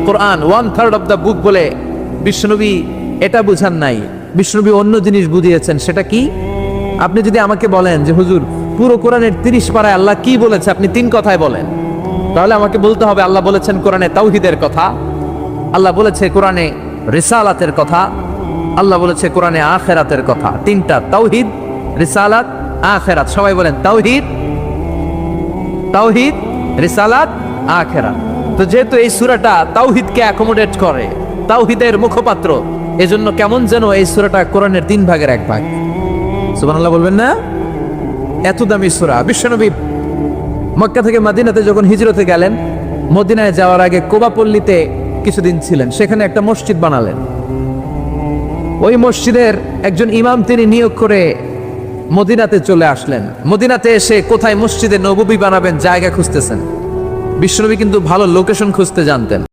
Quran 1/3 of the book বলে বিশ্বনবী এটা বুঝান নাই। বিশ্বনবী অন্য জিনিস বুঝিয়েছেন। সেটা কি? আপনি যদি আমাকে বলেন যে হুজুর পুরো কোরআনের 30 পারায় আল্লাহ কি বলেছে, আপনি 3 কথায় বলেন, তাহলে আমাকে বলতে হবে আল্লাহ বলেছেন কোরআনে তাওহীদের কথা, আল্লাহ বলেছে কোরআনে রিসালাতের কথা, আল্লাহ বলেছে কোরআনে আখিরাতের কথা। 3টা, তাওহীদ, রিসালাত, আখিরাত। সবাই বলেন তাওহীদ, তাওহীদ, রিসালাত, আখিরাত। তো যেহেতু এই সূরাটা তাওহীদকে অ্যাকোমোডেট করে, তাওহীদের মুখপাত্র, এজন্য কেমন যেন এই সূরাটা কোরআনের 3 ভাগের 1 ভাগ। সুবহানাল্লাহ বলবেন না? এত দামি সূরা। বিশ্বনবী মক্কা থেকে মদিনাতে যখন হিজরতে গেলেন, মদিনায় যাওয়ার আগে কোবা পল্লীতে কিছুদিন ছিলেন, সেখানে একটা মসজিদ বানালেন। ওই মসজিদের একজন ইমাম তিনি নিয়োগ করে মদিনাতে চলে আসলেন। মদিনাতে এসে কোথায় মসজিদে নববী বানাবেন জায়গা খুঁজতেছেন। বিশ্বনবী কিন্তু ভালো লোকেশন খুঁজতে জানতেন।